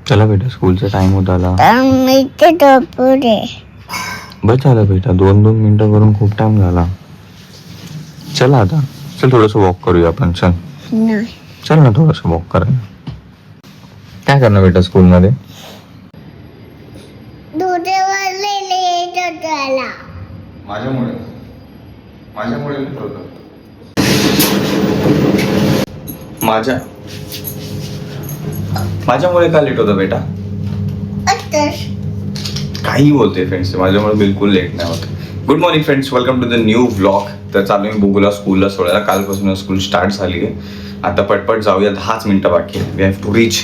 चला बेटा स्कूलचा टाइम होत आला. बस झालं बेटा, 2-2 मिनिटं करून खूप टाइम झाला. चला आता, चल थोडंसं वॉक करूया आपण. चल चल ना थोडंसं वॉक करायला. काय करणार बेटा स्कूलमध्ये? माझ्यामुळे माझ्यामुळे लेट होतं. माझ्यामुळे का लेट होतं बेटा? काही बोलते फ्रेंड्स, माझ्यामुळे बिलकुल लेट नाही होत. Good morning friends, welcome to the new vlog. तर चालू मी बुगूला स्कूलला सोडायला. कालपासून स्कूल स्टार्ट झाली आहे. आता पटपट जाऊया, 10च मिनिटं बाकी आहे. We have to reach.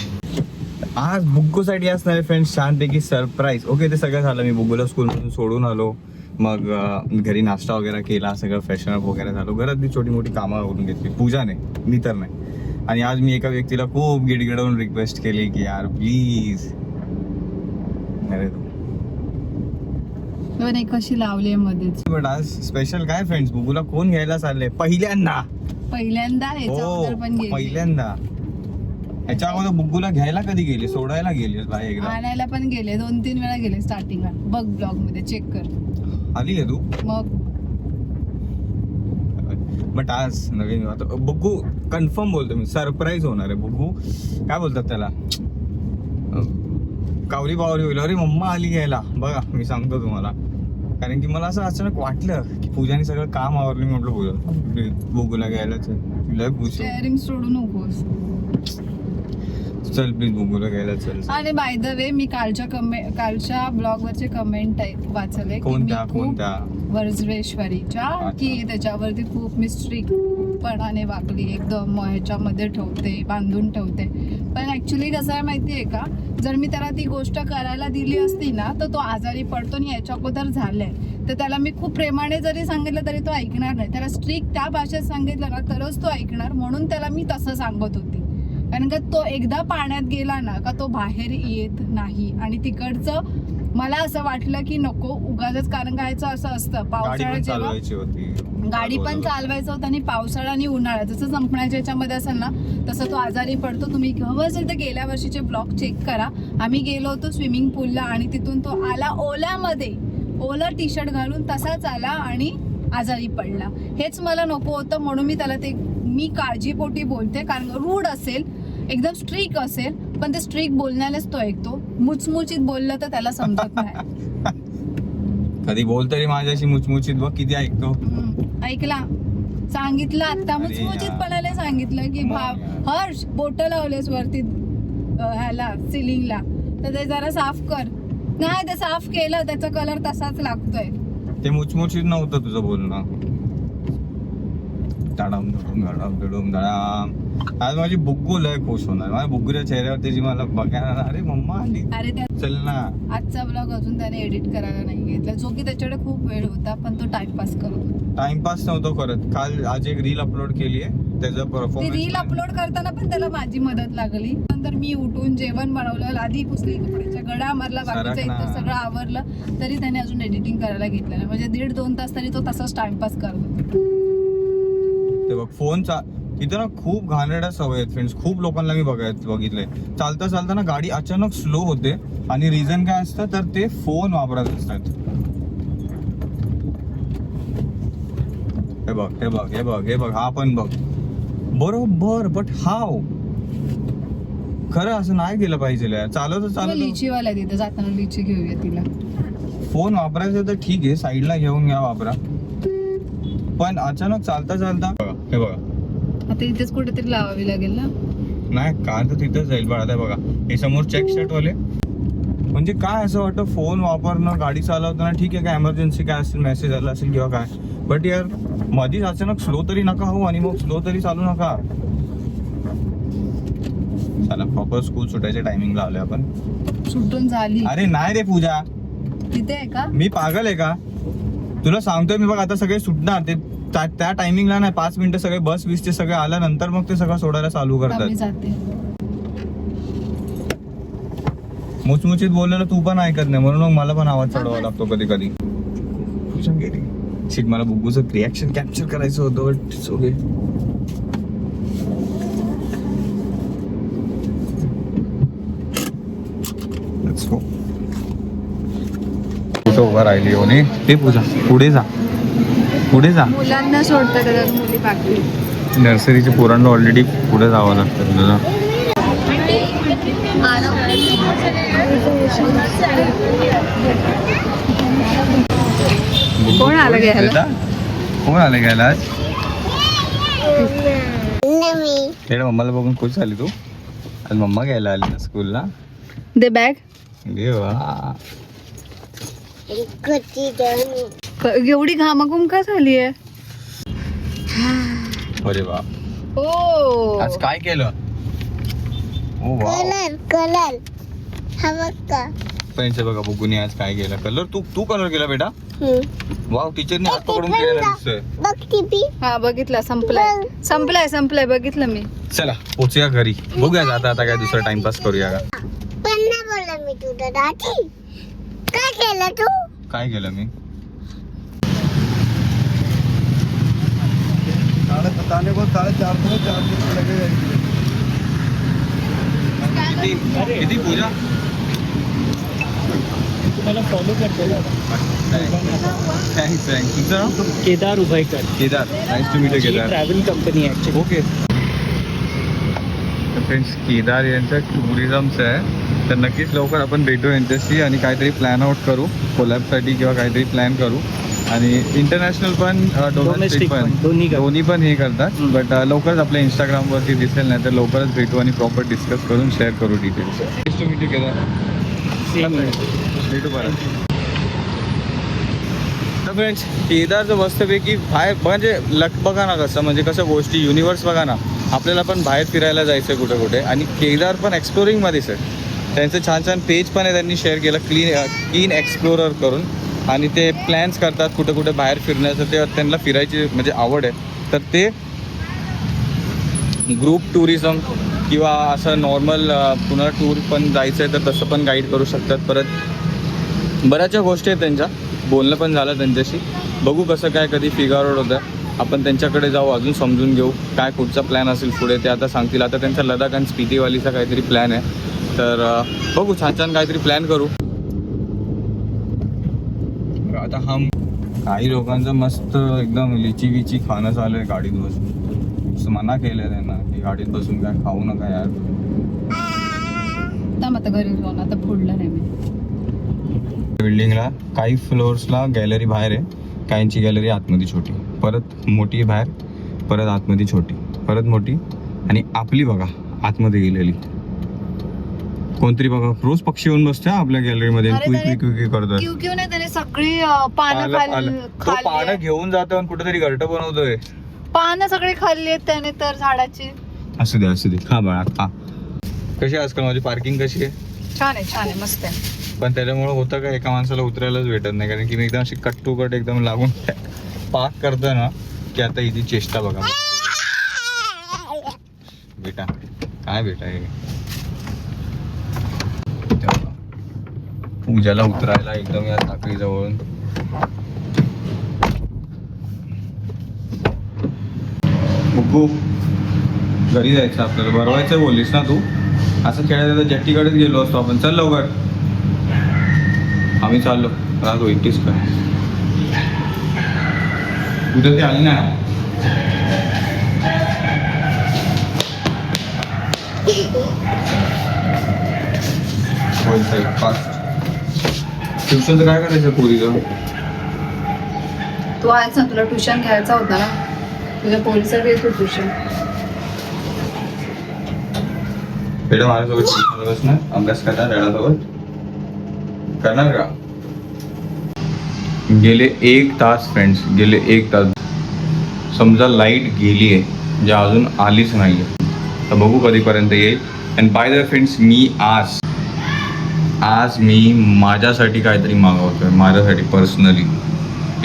आज बुग्गूसाठी असणार आहे फ्रेंड्स छानपैकी सरप्राईज. ओके, ते सगळं झालं. मी बुगूला स्कूलमधून सोडून आलो. मग घरी नाश्ता वगैरे केला, सगळं फ्रेशन अप वगैरे झालो. घरातली छोटी मोठी कामं आवरून घेतली. पूजाने, मी तर नाही. आणि आज मी एका व्यक्तीला खूप गिडगिडवून रिक्वेस्ट केली की यार प्लीज. अरे कशी लावली मध्येच. बट आज स्पेशल काय फ्रेंड्स, बुगूला कोण घ्यायला चाललंय? पहिल्यांदा पण पहिल्यांदा. ह्याच्या अगोदर बुग्गूला घ्यायला कधी गेली? सोडायला गेली एकदा? आणायला पण गेले, 2-3 वेळा गेले स्टार्टिंगला. बघ ब्लॉग मध्ये चेक कर. आली आहे तू? मग बट आज नवीन आता बुग्गू कन्फर्म बोलतो मी, सरप्राईज होणार आहे. बुग्गू काय बोलतात त्याला, कावरी बावरी होईल. अरे मम्मा आली घ्यायला. बघा मी सांगतो तुम्हाला, कारण की मला असं अचानक वाटलं की पूजाने सगळं काम आवरलं. मी म्हटलं पूजा बुग्गूला घ्यायलाच शेअरिंग सोडू नकोस. चल प्लीज बुग्गूला घ्यायला चल. आणि बाय द वे, मी कालच्या ब्लॉग वरचे कमेंट वाचले. कोणत्या? वर्जवेश्वरीच्या, की त्याच्यावरती खूप मी स्ट्रिक्टपणाने वागली, एकदम ह्याच्यामध्ये ठेवते, बांधून ठेवते. पण ऍक्च्युली कसं आहे माहितीये का, जर मी त्याला ती गोष्ट करायला दिली असती ना, तर तो आजारी पडतो. आणि याच्या अगोदर झालंय, तर त्याला मी खूप प्रेमाने जरी सांगितलं तरी तो ऐकणार नाही. त्याला स्ट्रिक्ट त्या भाषेत सांगितलं ना तरच तो ऐकणार. म्हणून त्याला मी तसं सांगत होती. कारण का तो एकदा पाण्यात गेला ना का तो बाहेर येत नाही. आणि तिकडचं मला असं वाटलं की नको उगाच, कारण कायचं असं असतं, पावसाळ्यात गाडी पण चालवायचं होतं. आणि पावसाळा आणि उन्हाळा जसं संपण्याच्या याच्यामध्ये असेल ना, तसं तो आजारी पडतो. तुम्ही हवं असेल तर गेल्या वर्षीचे ब्लॉग चेक करा. आम्ही गेलो होतो स्विमिंग पूलला आणि तिथून तो आला ओल्यामध्ये, ओला टी शर्ट घालून तसाच आला आणि आजारी पडला. हेच मला नको होतं. म्हणून मी त्याला मी काळजीपोटी बोलते. कारण रूड असेल, एकदम स्ट्रिक असेल, पण ते स्ट्रिक बोलण्यालाच तो ऐकतो. मुचमुचीत बोललं तर त्याला समजत नाही. कधी बोल तरी माझ्याशी मुचमुचीत, बघ किती ऐकतो. ऐकला, सांगितलं आता मुचमुचीतपणाने सांगितलं की हर्ष बोट लावलेस वरती ह्याला सिलिंगला, तर ते जरा साफ कर. नाही, ते साफ केलं, त्याचा कलर तसाच लागतोय. ते मुचमुचीत नव्हतं तुझं बोलणं. आज माझी बुग्गू लय खुश होणार. माझ्या बुग्गूच्या चेहऱ्यावर त्याची मला बघायला, अरे मम्मा आली. अरे चल ना. आजचा ब्लॉग अजून त्याने एडिट करायला नाही घेतला, जो की त्याच्याकडे खूप वेळ होता. पण तो टाइमपास करत. टाइमपास नव्हतो करत. काल आज एक रील अपलोड केली आहे, त्याचा परफॉर्मन्स. रील अपलोड करताना पण त्याला माझी मदत लागली. नंतर मी उठून जेवण बनवलं, लादी पुसली, कपड्याच्या घड्या मारला, बाकीचं इतर सगळं आवरलं, तरी त्याने अजून एडिटिंग करायला घेतलं नाही. म्हणजे 1.5-2 तास तरी तो तसाच टाइमपास करत होता. ते बघ फोनचा इथं ना खूप घाणेरड्या सवय आहेत फ्रेंड्स. खूप लोकांना मी बघितलंय, चालता चालता ना गाडी अचानक स्लो होते. आणि रिझन काय असतं, तर ते फोन वापरत असतात. हे बघ हा पण बघ बरोबर. बट हाव, खरं असं नाही केलं पाहिजे यार. चालत लिचीवाला तिथे जाताना लिची घेऊया तिला. फोन वापरायचं तर ठीक आहे, साईडला घेऊन घ्या, वापरा. पण अचानक चालता हे बघा, आता इथेच कुठेतरी लावावी लागेल ना. नाही, कार तर तिथंच जाईल बघा. बघा हे समोर चेक शर्ट वाले. म्हणजे काय असं वाटतं, फोन वापरणं गाडी चालवताना ठीक आहे, काय इमर्जन्सी काय असेल, मेसेज आला असेल किंवा काय, बट यार मधीच अचानक स्लो तरी नका हो. आणि मग स्लो तरी चालू नका. चला प्रॉपर स्कूल सुटायच्या टायमिंग लावले आपण. सुटून झाली. अरे नाही रे पूजा, तिथे आहे का? मी पागल आहे का? तुला सांगतोय मी, बघ आता सगळे सुटणार. ते त्या टायमिंगला नाही, 5 मिनिटं सगळे बस वीसचे सगळे आल्यानंतर मग ते सगळं सोडायला चालू करतात. मुचमुचीत बोललेलं तू पण ऐकत नाही, म्हणून मग मला पण आवाज चढवावा लागतो कधी कधी. शिट, मला बुग्गूचं रिॲक्शन कॅप्चर करायचं होतं. But okay. Let's go. कुठं उभा राहिली हो ने ते पूजा पुढे जा पुढे जा. मुलांना सोडतात त्याच्यात मुली बाकी. नर्सरीचे पोरांना ऑलरेडी पुढे जावं लागतं तुला. कोण आलं घ्यायला? कोण आलं घ्यायला आज? तेवढ्या मम्माला बघून खुश झाली तू. आज मम्मा घ्यायला आली ना स्कूलला. दे बॅग. देवा एवढी घामाघूम का झाली आहे? अरे वा. ओ आज काय केलं? ओ वा. कलर हवा का फ्रेंड्स बघा बघून आज काय केलं. कलर तू कलर केला बेटा. वाव टीचरने हात पकडून केलेला दिसतोय. बघ टीपी. हा बघितला. संपलाय बघितलं मी. चला पोचूया घरी. बघूया आता काय दुसरा टाइमपास करूया का. पण ना बोला मी तुझा दादी काय केलं तू? काय केलं मी? किती पूजा तुम्हाला फॉलो करतो. थँक्स तुमचं नाव? Kedar Ubhaykar. Kedar. Nice to meet you Kedar. Travel company actually. Okay friends Kedar यांचं टुरिझमचं आहे. तर नक्कीच लवकर आपण भेटू यांच्याशी आणि काहीतरी प्लॅन आउट करू कोलॅबसाठी किंवा काहीतरी प्लॅन करू. आणि इंटरनॅशनल पण डोमेस्टिक पण दोन्ही पण हे करतात. बट लवकरच आपल्या इंस्टाग्रामवरती दिसेल. नाही तर लवकरच भेटू आणि प्रॉपर डिस्कस करून शेअर करू details. Nice to meet you Kedar. भेटू बरं. तर फ्रेंड्स केदारचं मस्तपैकी बाहेर म्हणजे लक बघा ना कसं म्हणजे कसं गोष्टी युनिवर्स बघा ना. आपल्याला पण बाहेर फिरायला जायचं कुठे कुठे आणि केदार पण एक्सप्लोरिंगमध्येच आहे. त्यांचं छान छान पेज पण आहे त्यांनी शेअर केलं क्लीन एक्सप्लोरर करून. आणि ते प्लॅन्स करतात कुठे कुठे बाहेर फिरण्याचं. ते त्यांना फिरायची म्हणजे आवड आहे. तर ते ग्रुप टुरिझम किंवा असं नॉर्मल पुन्हा टूर पण जायचं आहे तर तसं पण गाईड करू शकतात. परत बऱ्याचशा गोष्टी आहेत त्यांच्या. बोलणं पण झालं त्यांच्याशी. बघू कसं काय कधी फिगर आउट होतं. आपण त्यांच्याकडे जाऊ अजून समजून घेऊ काय पुढचा प्लॅन असेल पुढे ते आता सांगतील. आता त्यांचा लडाख आणि स्पितीवालीचा काहीतरी प्लॅन आहे. तर बघू छान छान काहीतरी प्लॅन करू. आता काही लोकांचं मस्त एकदम लिची विची खाणं चालू आहे गाडीत बसून. मना केलं त्यांना की गाडीत बसून काय खाऊ नका यार. आता घरी जाऊन आता फोडलं नाही मी. बिल्डिंगला काही फ्लोअर्सला गॅलरी बाहेर आहे. काहींची गॅलरी आतमध्ये छोटी परत मोठी बाहेर परत आतमध्ये छोटी परत मोठी. आणि आपली बघा आतमध्ये गेलेली कोणतरी बघा रोज पक्षी येऊन बसते आपल्या गॅलरीमध्ये. क्विक करतोय. क्यू नाही त्याने सगळी पानं पानं घेऊन जातो आणि कुठेतरी घरटं बनवतोय. पानं सगळी खाल्ली आहेत त्याने तर झाडाची. असू दे खा बाळा खा. कशी आजकाल माझी पार्किंग कशी आहे? छान आहे मस्त आहे. पण त्याच्यामुळे होतं का एका माणसाला उतरायलाच भेटत नाही. कारण की मी एकदम अशी कट टू कट एकदम लागून पार्क करतो ना की आता हिची चेष्टा बघा. बेटा काय बेटा हे पूजाला उतरायला एकदम या साखळी जवळून. बुग्गू घरी जायचं आपल्याला. भरवायचं बोललीस ना तू. असं खेळायचं तर जट्टीकडेच गेलो असतो आपण. चल लवकर. आम्ही चाललो. राहतो एकटीच काय उद्या ती आली ना. ट्युशनचं काय करायचं पोरीचं? तू आहेस ना तुला ट्युशन घ्यायचा होता ना. तुझ्या पोरीसाठी येतो ट्युशन. बेटा माझ्यासोबत ट्युशनला बसणार अभ्यास करणार डॅडासोबत करणार का? गेले 1 तास फ्रेंड्स गेले 1 तास. समजा लाईट गेली आहे म्हणजे अजून आलीच नाही आहे. तर बघू कधीपर्यंत येईल. अँड बाय द फ्रेंड्स मी आज मी माझ्यासाठी काहीतरी मागवतोय. माझ्यासाठी पर्सनली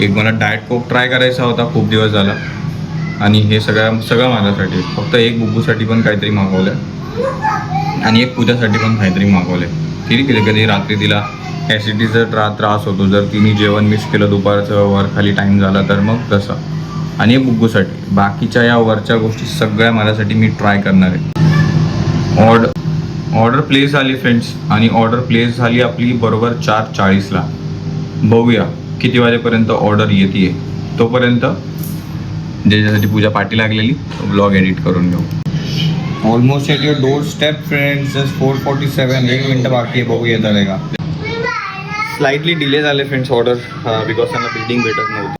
एक मला डाएट कोक ट्राय करायचा होता खूप दिवस झाला. आणि हे सगळं माझ्यासाठी. फक्त एक बुग्गूसाठी पण काहीतरी मागवलं आहे आणि एक पूजासाठी पण काहीतरी मागवलं आहे. ठीक आहे. कधी रात्री तिला ॲसिडिटीचा त्रास होतो. जर तिने जेवण मिस केलं दुपारचं वर खाली टाईम झाला तर मग तसं. आणि एक बुग्गूसाठी. बाकीच्या या वरच्या गोष्टी सगळ्या माझ्यासाठी मी ट्राय करणार आहे. ऑर्डर प्लेस झाली फ्रेंड्स, आणि ऑर्डर प्लेस झाली आपली बरोबर 4:40ला. बघूया किती वाजेपर्यंत ऑर्डर येते. तोपर्यंत ज्याच्यासाठी पूजा पाठी लागलेली तो ब्लॉग एडिट करून घेऊ. Almost at your doorstep friends. Just 4:47. 1 मिनटं बाकी आहे. बघू येत आले का. स्लाइटली डिले झाले फ्रेंड्स ऑर्डर, बिकॉज त्यांना बिल्डिंग भेटत नव्हतं.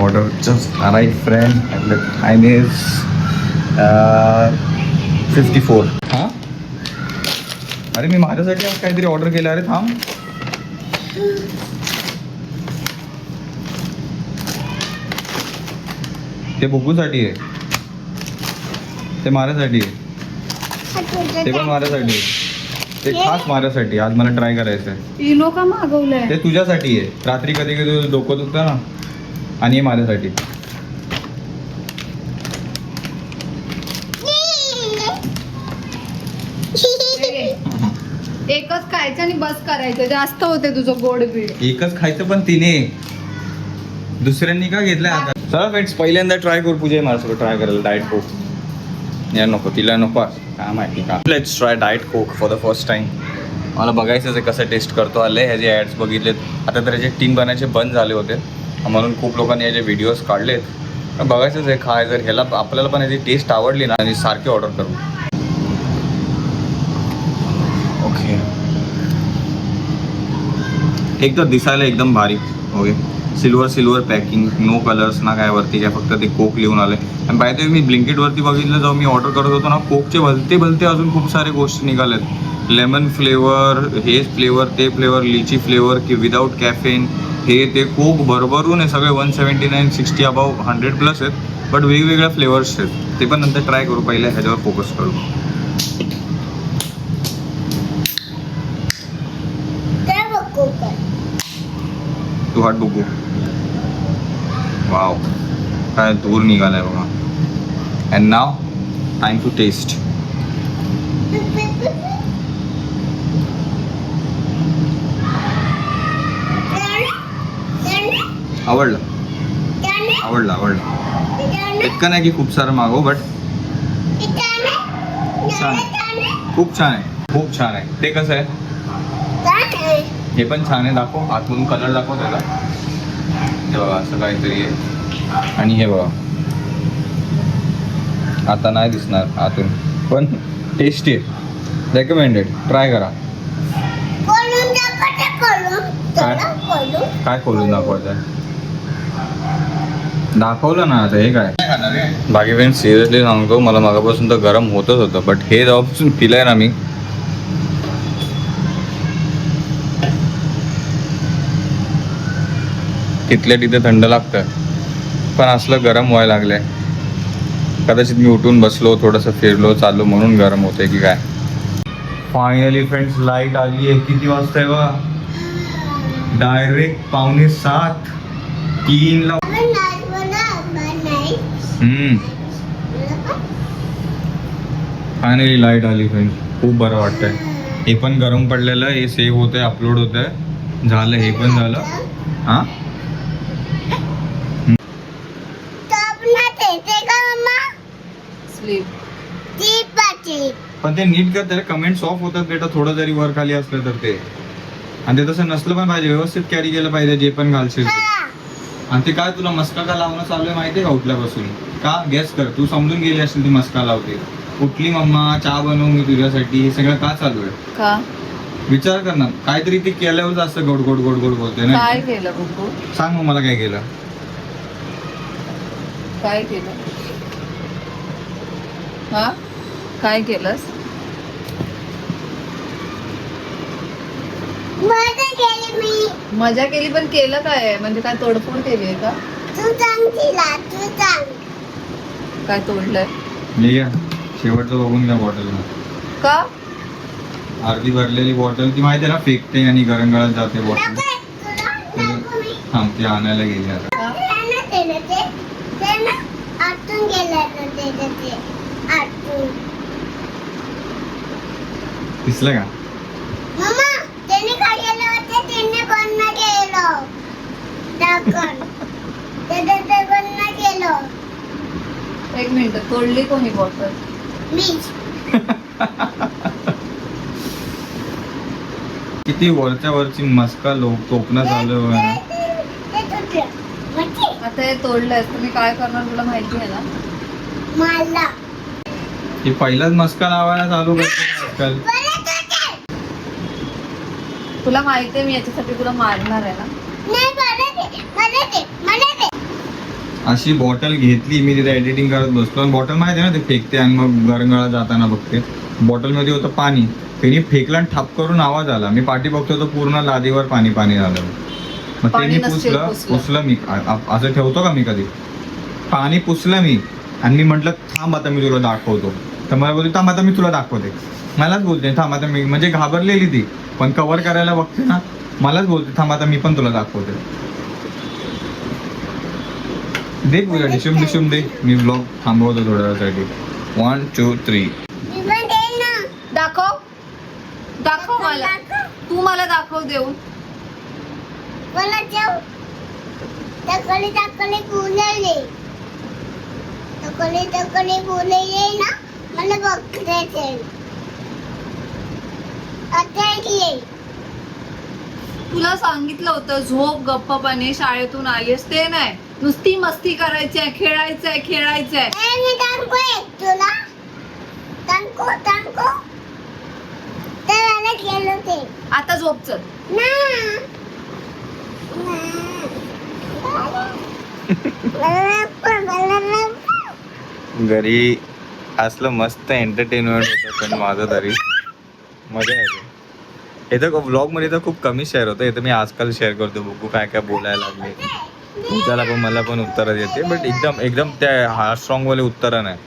Order just arrive friend and the time is 54. हां, अरे मी माझ्यासाठी आज काहीतरी ऑर्डर केलं. अरे थांब, ते बुकूसाठी आहे, ते माझ्यासाठी आहे, ते पण माझ्यासाठी आहे, ते खास माझ्यासाठी. आज मला ट्राय करायचं आहे. इनो का मागवलंय? ते तुझ्यासाठी आहे. रात्री कधी कधी डोकं दुखतं ना, आणि हे माझ्यासाठी. एकच खायचं आणि बस करायचं. जास्त होते तुझं गोड बीड. एकच खायचं पण तिने दुसऱ्यांनी का घेतलंय आता. चला फ्रेंड्स, पहिल्यांदा ट्राय करू. पूजा माझ्यासोबत ट्राय करायला डाएट कोक. या नको, तिला नको, काय माहिती का. Let's try diet coke for the first time. मला बघायचंच आहे कसं टेस्ट करतो. आले ह्याचे ॲड्स बघितलेत. आता तर याचे 3 बनायचे बंद झाले होते, म्हणून खूप लोकांनी याचे व्हिडिओज काढलेत. बघायचंच आहे काय. जर ह्याला आपल्याला पण याची टेस्ट आवडली ना, आणि सारखी ऑर्डर करू. ओके, एक तर दिसायला एकदम भारी. Okay, silver packing, no colours ना काय वरती, काय फक्त ते कोक लिहून आले. आणि पाहिजे मी ब्लिंकिटवरती बघितलं, जेव्हा मी ऑर्डर करत होतो ना, कोकचे भलते अजून खूप सारे गोष्टी निघाल्यात. लेमन फ्लेवर, हे फ्लेवर, ते फ्लेवर, लिची फ्लेवर, की विदाऊट कॅफेन, हे ते कोक भरभरून आहे सगळे. 179, 60 अबाव 100+ आहेत, बट वेगवेगळ्या फ्लेवर्स आहेत. ते पण नंतर ट्राय करू. पहिले ह्याच्यावर फोकस करू. तू हात बघू. वाव, काय दूर निघालाय बघा. And now time to taste. आवडलं. इतकं नाही की खूप सारं मागव, बट छान आहे. खूप छान आहे. ते कसं आहे, हे पण छान आहे. दाखव आतमधून, कलर दाखव त्याला. हे बघा असं काहीतरी आहे. आणि हे बघा, आता नाही दिसणार आतून, पण टेस्टी आहे. रेकमेंडेड. ट्राय करा. काय खोलून दाखवायचं आहे? दाखवलं ना आता. हे काय बाकी फ्रेंड्स, सिरियसली सांगतो, मला मागापासून तर गरम होतच होतं, बट हे जेव्हापासून पिलंय ना मी, तिथल्या तिथे थंड लागतं, पण असलं गरम व्हायला लागलंय. कदाचित मी उठून बसलो, थोडंसं फिरलो, चाललो, म्हणून गरम होतंय की काय. फायनली फ्रेंड्स, लाईट आली आहे. किती वाजता आहे बा? डायरेक्ट 6:45. 3ला. फायनली लाईट आली फ्रेंड्स. खूप बरं वाटतंय. हे पण गरम पडलेलं, हे सेव्ह होतंय, अपलोड होतंय. झालं, हे पण झालं. हां, पण ते नीट कर. त्याला कमेंट्स ऑफ होतात बेटा, थोडं जरी वर खाली असलं तर ते. आणि ते तसं नसलं पण पाहिजे, व्यवस्थित कॅरी केलं पाहिजे जे पण घालशील ते. आणि ते काय, तुला मस्का का लावणं चालू आहे माहिती आहे का उठल्यापासून? का गेस कर. तू समजून गेली असेल ती मस्का लावते. उठली मम्मा, चहा बनवू मी तुझ्यासाठी, हे सगळं का चालू आहे? का विचार कर ना. काहीतरी ते केल्यावर असं गोड गोड गोड गोड बोलते ना. काय केलं बघू? सांग मग मला काय केलं. काय केलं? हा, काय केलंस? मजा केली, पण केलं काय? म्हणजे काय तोडफोड केली आहे का? काय तोडलंय? शेवटचं बघून घ्या बॉटल. का? अर्धी भरलेली बॉटल ती माहिती आहे ना, फेकते आणि गळत जाते बॉटल. ती आणायला गेली आता. दिसलं का? एक मिनिट, तोडली कोणी बॉटल? किती वरच्या वरची मस्का टोपणं चालू आहे. ते तुटलं. माहिती? आता हे तोडलंय तुम्ही काय करणार तुला माहिती आहे ना. मला ही पहिलाच मस्का लावायला चालू करते आजकाल. परत होते. तुला माहिती आहे मी याच्यासाठी तुला मारणार आहे ना. नाही मला दे. अशी बॉटल घेतली मी तिथे एडिटिंग करत बसलो आणि बॉटल माहिती आहे ना ते फेकते आणि मग गरंगळा जाताना बघते बॉटल मध्ये होतं पाणी. त्यांनी फेकला आणि ठप करून आवाज आला. मी पाठी बघतो तर पूर्ण लादीवर पाणी झालं. मग पाणी त्यांनी नसेल पुसलं मी असं ठेवतो का मी कधी. पाणी पुसलं मी आणि मी म्हटलं थांब आता मी तुला दाखवतो. तर मला बोलते थांब आता मी तुला दाखवते. मलाच बोलते थांब आता मी म्हणजे घाबरलेली ती पण कव्हर करायला बघते ना मलाच बोलते थांब आता मी पण तुला दाखवते. दे पूजा डिशूम दे. मी ब्लॉग थांबवतो थोड्या वेळासाठी. 1 2 3 मी पण देईन ना. दाखव मला. तू मला दाखव देऊन. मला ठेव. तकली बोलले. तकली बोलले ना मला बघते ते. आता ये. तुला सांगितलं होतं झोप गप्पपणे शाळेतून आलीस ते नाही. नुसती मस्ती करायची आहे खेळायचंय. ए मी टांगतोय तुला. टांगतो. तर मला केलं ते. आता झोप चल. ना. घरी असलं मस्त एंटरटेनमेंट होतं पण माझं तरी मजा येते. इथं ब्लॉग मध्ये तर खूप कमी शेअर होतं. इथं मी आजकाल शेअर करतो बघू काय काय बोलायला लागले. पूजाला पण मला पण उत्तरं देते बट एकदम त्या स्ट्रॉंग वाले उत्तरं नाही.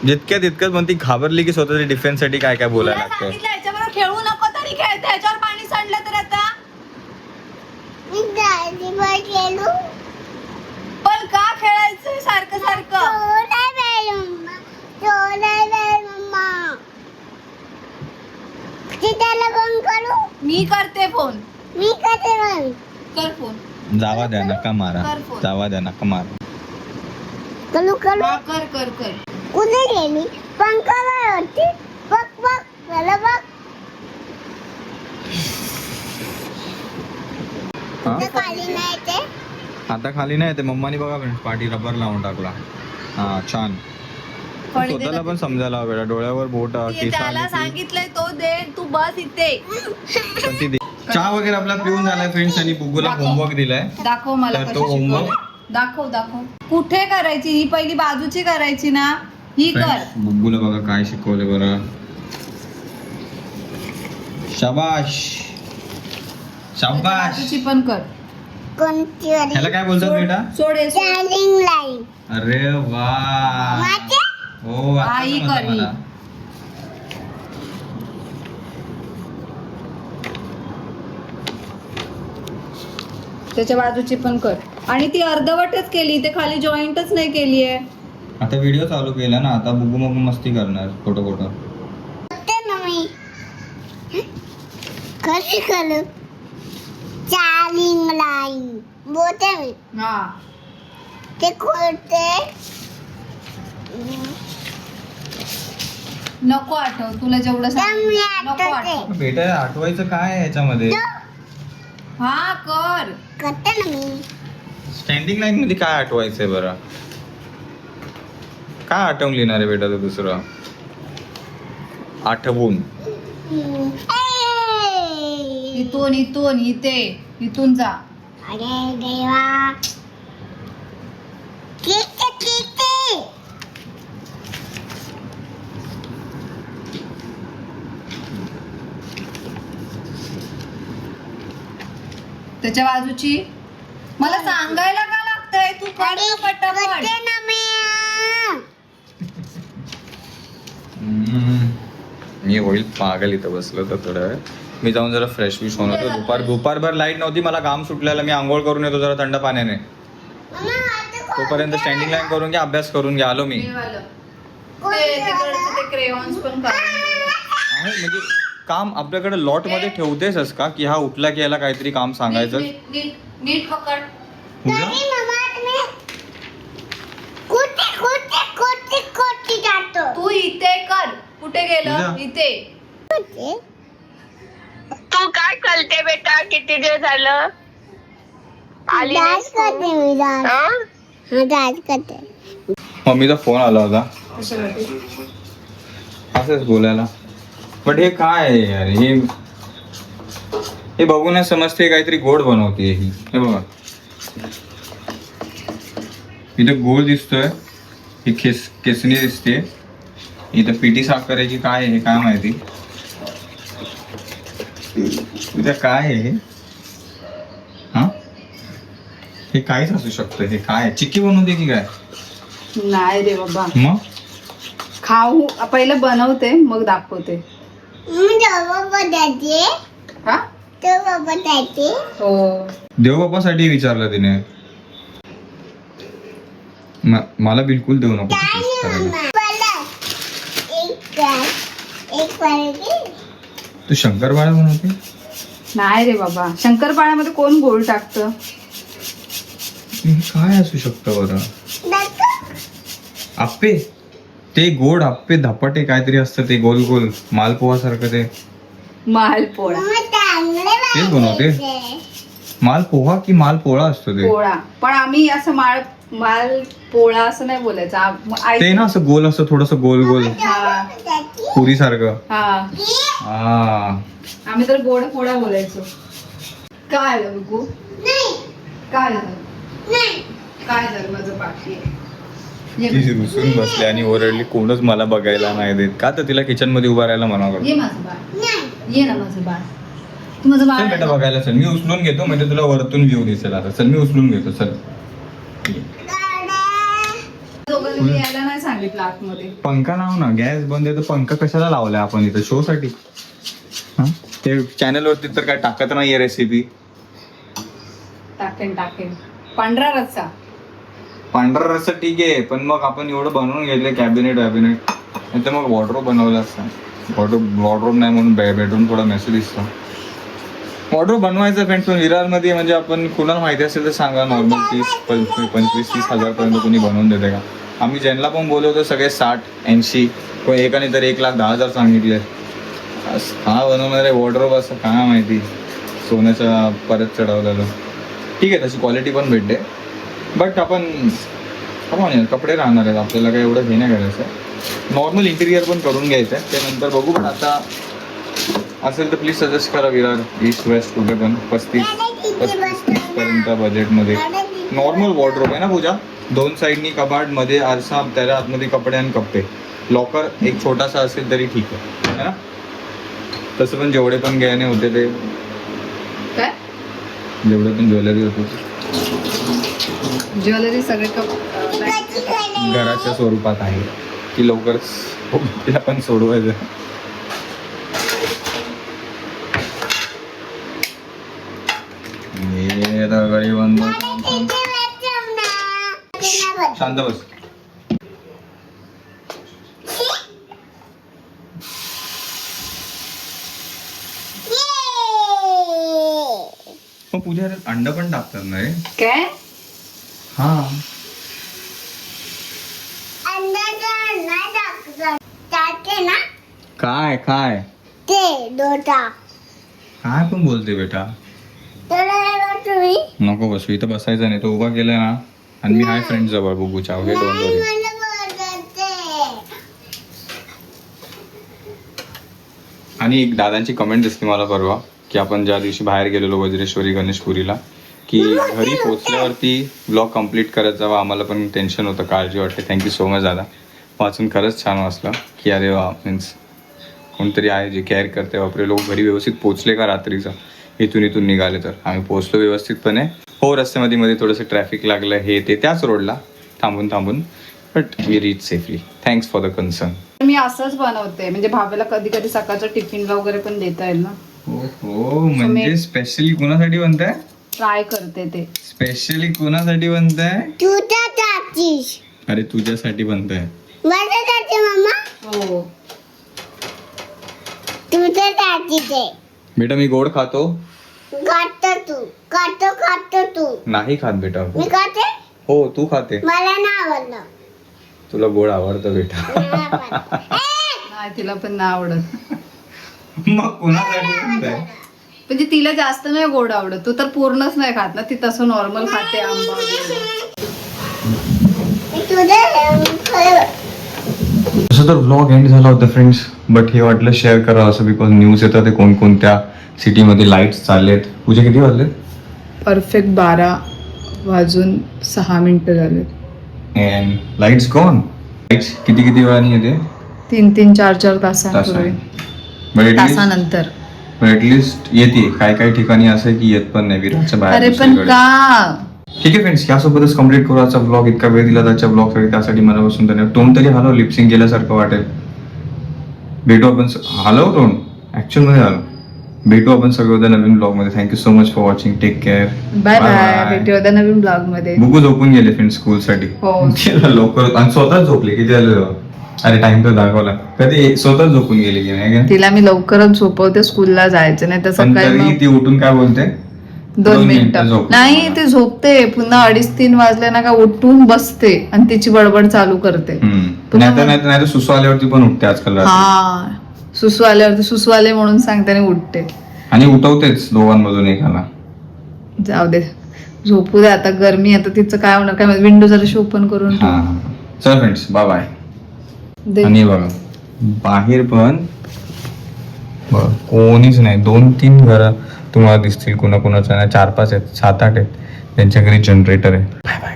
तितकंच पण ती घाबरली की स्वतःच्या डिफेन्स साठी काय काय बोलायला लागतं. याच्याबरोबर खेळू नको तरी खेळते. याच्यावर पाणी सांडलं तर आता मी दादीवर गेलो. पण का खेळायचंय सारखं त्याला फोन करू. मी करते फोन. मी करते मग. कर फोन. जावा द्या नका मारा. कर फोन. जावा द्या नका मारा. करू हा, कर कुठे गेली. पंखावर होती. बघ मला बघ. हा? तर खाली नाही ते. आता खाली नाही ते मम्मानी बघा फ्रेंड्स पाठी रबर लावून टाकला. हा छान. पण इथे स्वतःला पण समजायला हवं बेटा. डोळ्यावर बोट त्याला सांगितलंय तो दे तू बस इथे. चहा वगैरे आपला पिऊन झालाय फ्रेंड्स आणि बुगूला दाखव. होमवर्क दिलाय. दाखव मला तर कशी तो होमवर्क शिकवलंय. दाखव कुठे करायची ही पहिली बाजूची करायची ना. ही कर. बुगूला बघा काय शिकवले बरं. शाबाश बाजूची पण कर. कोणती वाली? ह्याला काय बोलतात बेटा. सोड हे, सोड. Charging line. अरे वा माझे हो आता आई समजलं करी. मला. त्याच्या बाजूची पण कर. आणि ती अर्धवटच केली ते खाली जॉईंटच नाही केली आहे. आता व्हिडिओ चालू केला ना आता बुगू मग मस्ती करणार खोटं होते ना मी. कशी करू. चार्जिंग लाईन बोलते मी. हा ते खोलते. नको आठव तुला जेवढं मी सांगितलं. नको आठवते. आठव. बेटा आठवायचं काय आहे याच्यामध्ये. हा कर. करते ना मी. स्टँडिंग लाईन मध्ये काय आठवायचंय बरं. काय आठवून लिहिणार आहे बेटा तो दुसरं आठवून. इथून इथून जा. अरे देवा. किती त्याच्या बाजूची मला सांगायला का लागतंय. तू कर ना पटापट. करते ना मी. मी होईल पागल इथं बसलो तर थोडा वेळ. मी जाऊन जरा फ्रेश विश होऊन होतो. दुपारभर लाईट नव्हती मला घाम सुटलेला. मी आंघोळ करून येतो जरा थंड पाण्याने. मम्मा, आता तोपर्यंत स्टँडिंग लाईन करून घ्या अभ्यास करून घ्या. आलो मी. हे वालं. ते क्रेयॉन्स पण काढून. आहे म्हणजे काम आपल्याकडे लॉट मध्ये ठेवतेस का की हा उठला की याला काहीतरी काम सांगायचं. नीट पकड. पूजा तरी मम्मा तुम्ही कुठे वरती जातो तू इथे कर. कुठे गेलं? पूजा. इथे. तू काय करते बेटा? किती दिवस झालं आली डान्स नाहीस तू? करते मी डान्स हं? हा डान्स करते मम्मीचा फोन आला होता असंच बोलायला. बट हे काय आहे यार, हे बघूनच समजते काहीतरी गोड बनवते ही. हे बघा इथं गोड दिसतोय, ही केसनी दिसते, इथं पिठी साखर आहे की काय आहे काय माहिती. इथं काय आहे हे? हा हे काहीच असू शकतं. हे काय आहे? चिक्की बनवते की काय? नाही रे बाबा, मग खाऊ पहिलं बनवते मग दाखवते. मी डबा बदलते हा तो बाबा जाते हो. देवबापासाठी विचारलं तिने. मला बिलकुल देऊ नको करायला. एक पाहिजे तू शंकरपाळ्या बनवते? नाही रे बाबा, शंकरपाळ्यामध्ये कोण गोळ टाकतं? हे काय असू शकतं बरं? आप्पे, ते गोड आप्पे धपाटे काहीतरी असतं ते गोल गोल मालपोहा सारखं. ते मालपोळा. तेच बनवते? मालपोहा की मालपोळा असतो ते? पोळा. पण आम्ही असं माल पोळा असं नाही बोलायचं. ते ना असं गोल असतं, थोडस गोल गोल हा पुरी सारखं. हा, हा आम्ही तर गोड पोळा बोलायचो. काय झालं बघू? काय झालं? काय झालं माझं बाकी आहे? ती रुसून बसली आणि ओरडली, कोणच मला बघायला नाही देत. का तर तिला किचन मध्ये उभा राहायला म्हणा करतो. ये माझं बाळ, ये ना माझं बाळ. तू माझं बाळ चल आहे बेटा ना? बघायला चल, मी उचलून घेतो म्हणजे तुला वरतून व्ह्यू दिसेल. आता चल मी उचलून घेतो. चल दोघांनी मी यायला नाही सांगितलं आतमध्ये. पंखा लाव ना, गॅस बंद आहे तर पंखा कशाला लावलाय आपण इथं? शो साठी. ते चॅनल वरती तर काय टाकत नाहीये रेसिपी. टाकेन पांढरा रस्सा. पांढरा रस्सा ठीक आहे, पण मग आपण एवढं बनवून घेतलं कॅबिनेट नाही तर मग वॉर्डरोब बनवलं असतं. वॉर्डरोब नाही म्हणून बेडरूम थोडा मेसी दिसतो. वॉर्डरोब बनवायचं फ्रेंड्स, पण विरारमध्ये म्हणजे आपण कुणाला माहिती असेल तर सांगा. नॉर्मल 25-30 हजारपर्यंत कुणी बनवून देते का? आम्ही ज्यांना पण बोलवतो सगळे 60-80, पण एकाने तर 1,10,000 सांगितले. हा बनवणार आहे वॉर्डरोब असं काय माहिती, सोन्याचा परत चढवलेलं. ठीक आहे, तशी क्वालिटी पण भेटते. बट आपण कपडे राहणार आहेत, आपल्याला काही एवढं हे नाही करायचं. नॉर्मल इंटिरियर पण करून घ्यायचं आहे, त्यानंतर बघू. पण आता असेल तर प्लीज सजेस्ट करा. विरार ईस्ट वेस्ट कुठे पण 35 पर्यंत बजेटमध्ये नॉर्मल वॉर्डरोब आहे ना पूजा. 2 साईडनी कबाड, मध्ये आरसा, त्याच्या आतमध्ये कपडे आणि कप्पे. लॉकर एक छोटासा असेल तरी ठीक आहे ना. तसं पण जेवढे पण गहने होते ते, काय जेवढे पण ज्वेलरी होते ज्वेलरी सगळे घराच्या स्वरूपात आहे की लवकरच तिला पण सोडवायचं. शांत बस. मग पूजा अंडा पण टाकतात ना रे? काय? हा ना काय काय ते डोटा काय पण बोलते बेटा. तुम्ही नको बसू इथं, बसायचं नाही. तो उभा केलाय ना, आणि मी हाय फ्रेंड जवळ बुगूच्या. ओके डोंट वरी. आणि एक दादांची कमेंट दिसली मला परवा, की आपण ज्या दिवशी बाहेर गेलेलो वज्रेश्वरी गणेशपुरीला, की घरी पोहोचल्यावरती ब्लॉग कम्प्लीट करत जावा. आम्हाला पण टेन्शन होतं, काळजी वाटते. थँक्यू सो मच दादा. वाचून खरंच छान वाचलं की अरे वा, मीन्स कोणतरी आहे जे केअर करते. बापरे, लोक घरी व्यवस्थित पोहोचले का रात्रीचं? इथून निघाले तर आम्ही पोहोचलो व्यवस्थितपणे. हो, रस्त्यामध्ये मध्ये थोडंसं ट्रॅफिक लागलं, हे ते त्याच रोडला थांबून, but we reach safely. Thanks for the concern. मी असंच बनवते, म्हणजे भावेला कधी कधी सकाळचं टिफिनला वगैरे पण देता येईल ना. हो, म्हणजे स्पेशली कोणासाठी बनताय? ट्राय करते ते. स्पेशली कोणासाठी बनताय? तुझ्या चाची अरे तुझ्यासाठी बनताय. माझ्या चाची मम्मा हो. तुझ्या चाची ते बेटा मी गोड खातो. खातो तू नाही खात बेटा. मी खाते हो तू खाते. मला नाही आवडलं. तुला गोड आवडतं बेटा. नाही तिला पण नाही आवडत. मग कुणासाठी म्हणताय? म्हणजे तिला जास्त नाही गोड आवडत. तू तर पूर्णच नाही खात ना, ती तसं नॉर्मल खाते आंबा वगैरे. तसं तर व्लॉग एंड झाला होता फ्रेंड्स, बट हे वाटलं शेअर करा असं, बिकॉज न्यूज येतात ते कोणकोणत्या सिटीमध्ये लाईट्स चाललेत. पूजा किती वाजलेत? परफेक्ट 12:06 झाले. And lights gone. लाईट्स किती वेळाने येते? 3-3, 4-4 तासांपूर्वी, तासानंतर. ऍटलिस्ट येते. काय ठिकाणी असं आहे की येत पण नाही विराटच्या अरे बाहेर पण दुसरीकडे. का? ठीक आहे फ्रेंड्स, यासोबतच कम्प्लीट करू आजचा ब्लॉग. इतका वेळ दिला त्याच्या ब्लॉग साठी, त्यासाठी मनापासून धन्यवाद. तोंड तरी हलव, लिपसिंग केल्यासारखं वाटेल. भेटू आपण हलव तोंड, ऍक्च्युअल मध्ये हलव. भेटू आपण सगळं नवीन ब्लॉग मध्ये. Thank you so much for watching. Take care. Bye bye. भेटूया उद्या नवीन ब्लॉग मध्ये. बुकू झोपून गेले फ्रेंड्स स्कूल साठी. हो. लवकर आणि स्वतःच झोपले. किती झालं? अरे टाइम तर दाखवला. कधी स्वतःच झोपून गेली की नाही? तिला मी लवकरच झोपवते, स्कूलला जायचं नाही तर पण सकाळी तरी मग ती उठून काय बोलते? 2 मिनिटं झोपते. नाही, ती झोपते. पुन्हा 2:30-3 वाजले ना का उठून बसते आणि तिची बडबड चालू करते. नाही तर सुसू आल्यावरती पण उठते आजकाल रात्री. हा, सुसू आल्यावरती सुसू आले म्हणून सांगते आणि उठते. आणि उठवतेच दोघांमधून एकाला. जाऊ दे, झोपू दे आता. गरमी आता तिचं काय होणार काय, विंडो जरा ओपन करून ठेव. हा चल फ्रेंड्स, बाय बाय. दे. आणि बघा बाहेर पण कोणीच नाही. 2-3 घरं तुम्हाला दिसतील, कुणाकुणाचं नाही, 4-5 आहेत, 7-8 आहेत, त्यांच्या घरी जनरेटर आहे. Bye bye.